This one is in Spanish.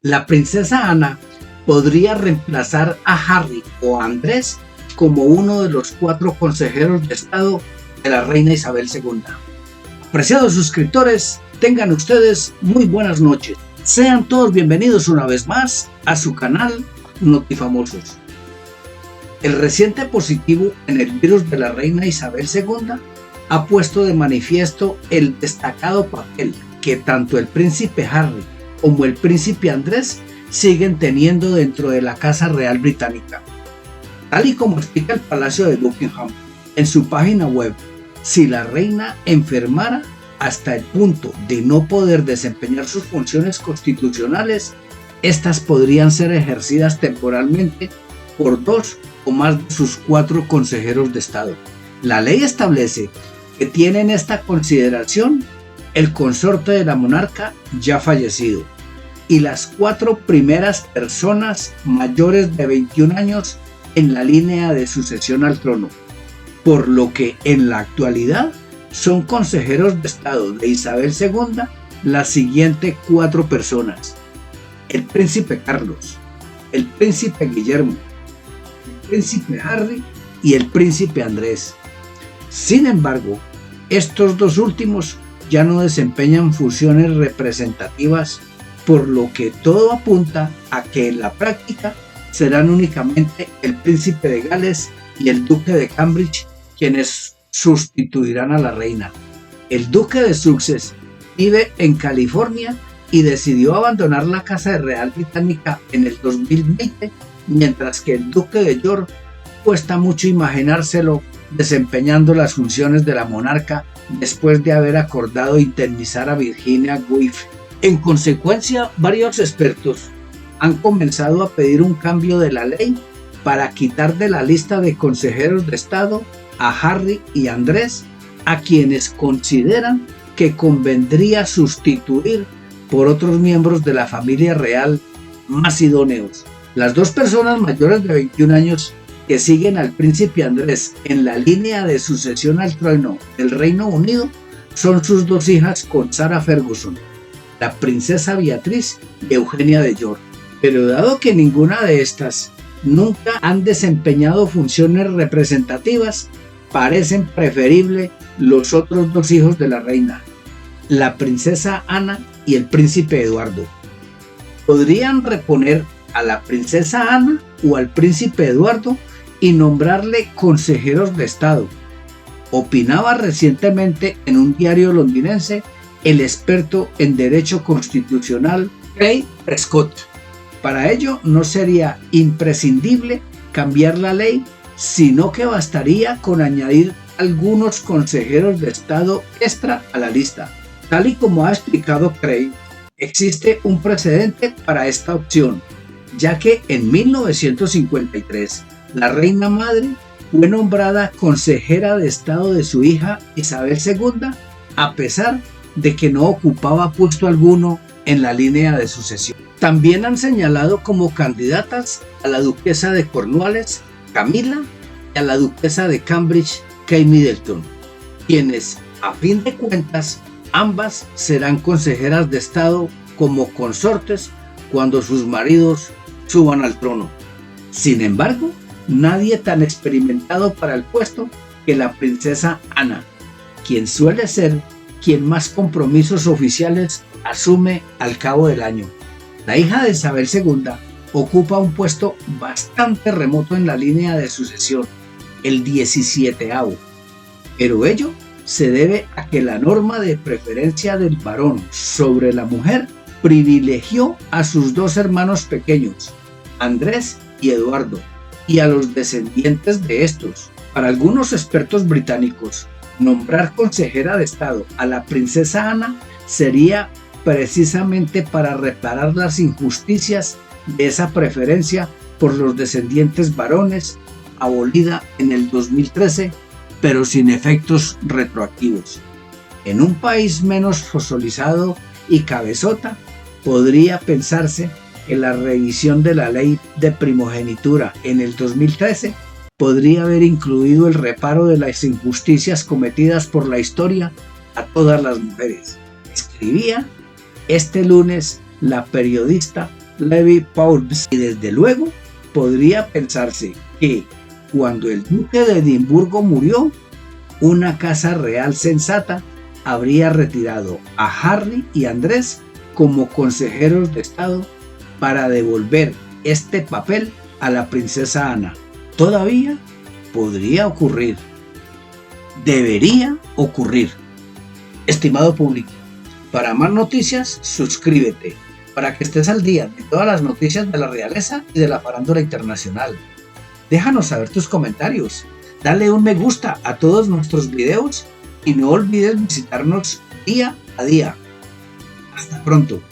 La princesa Ana podría reemplazar a Harry o a Andrés como uno de los 4 consejeros de Estado de la reina Isabel II. Apreciados suscriptores, tengan ustedes muy buenas noches. Sean todos bienvenidos una vez más a su canal Notifamosos. El reciente positivo en el virus de la reina Isabel II ha puesto de manifiesto el destacado papel que tanto el príncipe Harry como el príncipe Andrés siguen teniendo dentro de la Casa Real Británica. Tal y como explica el Palacio de Buckingham en su página web, si la reina enfermara hasta el punto de no poder desempeñar sus funciones constitucionales, estas podrían ser ejercidas temporalmente por 2 o más de sus 4 consejeros de Estado. La ley establece que tiene en esta consideración el consorte de la monarca ya fallecido y las 4 primeras personas mayores de 21 años en la línea de sucesión al trono, por lo que en la actualidad son consejeros de Estado de Isabel II las siguientes 4 personas: el príncipe Carlos, el príncipe Guillermo, el príncipe Harry y el príncipe Andrés. Sin embargo, estos 2 últimos ya no desempeñan funciones representativas, por lo que todo apunta a que en la práctica serán únicamente el príncipe de Gales y el duque de Cambridge quienes sustituirán a la reina. El duque de Sussex vive en California y decidió abandonar la Casa Real Británica en el 2020, mientras que el duque de York cuesta mucho imaginárselo desempeñando las funciones de la monarca después de haber acordado indemnizar a Virginia Woolf. En consecuencia, varios expertos han comenzado a pedir un cambio de la ley para quitar de la lista de consejeros de Estado a Harry y Andrés, a quienes consideran que convendría sustituir por otros miembros de la familia real más idóneos. Las 2 personas mayores de 21 años que siguen al príncipe Andrés en la línea de sucesión al trono del Reino Unido son sus 2 hijas con Sarah Ferguson, la princesa Beatriz y Eugenia de York. Pero dado que ninguna de estas nunca han desempeñado funciones representativas, parecen preferible los otros 2 hijos de la reina, la princesa Ana y el príncipe Eduardo. Podrían reponer a la princesa Ana o al príncipe Eduardo y nombrarle consejeros de Estado, opinaba recientemente en un diario londinense el experto en derecho constitucional Craig Prescott. Para ello no sería imprescindible cambiar la ley, sino que bastaría con añadir algunos consejeros de Estado extra a la lista. Tal y como ha explicado Craig, existe un precedente para esta opción, ya que en 1953 la reina madre fue nombrada consejera de Estado de su hija Isabel II, a pesar de que no ocupaba puesto alguno en la línea de sucesión. También han señalado como candidatas a la duquesa de Cornualles, Camila, y a la duquesa de Cambridge, Kate Middleton, quienes, a fin de cuentas, ambas serán consejeras de Estado como consortes cuando sus maridos suban al trono. Sin embargo, nadie tan experimentado para el puesto que la princesa Ana, quien suele ser quien más compromisos oficiales asume al cabo del año. La hija de Isabel II ocupa un puesto bastante remoto en la línea de sucesión, el 17º, pero ello se debe a que la norma de preferencia del varón sobre la mujer privilegió a sus 2 hermanos pequeños, Andrés y Eduardo, y a los descendientes de estos. Para algunos expertos británicos, nombrar consejera de Estado a la princesa Ana sería precisamente para reparar las injusticias de esa preferencia por los descendientes varones, abolida en el 2013, pero sin efectos retroactivos. En un país menos fosilizado y cabezota, podría pensarse que la revisión de la ley de primogenitura en el 2013 podría haber incluido el reparo de las injusticias cometidas por la historia a todas las mujeres. Escribía este lunes la periodista Levi Pauls, y desde luego podría pensarse que cuando el duque de Edimburgo murió, una casa real sensata habría retirado a Harry y Andrés como consejeros de Estado para devolver este papel a la princesa Ana. Todavía podría ocurrir. Debería ocurrir. Estimado público, para más noticias, suscríbete para que estés al día de todas las noticias de la realeza y de la farándula internacional. Déjanos saber tus comentarios. Dale un me gusta a todos nuestros videos y no olvides visitarnos día a día. Hasta pronto.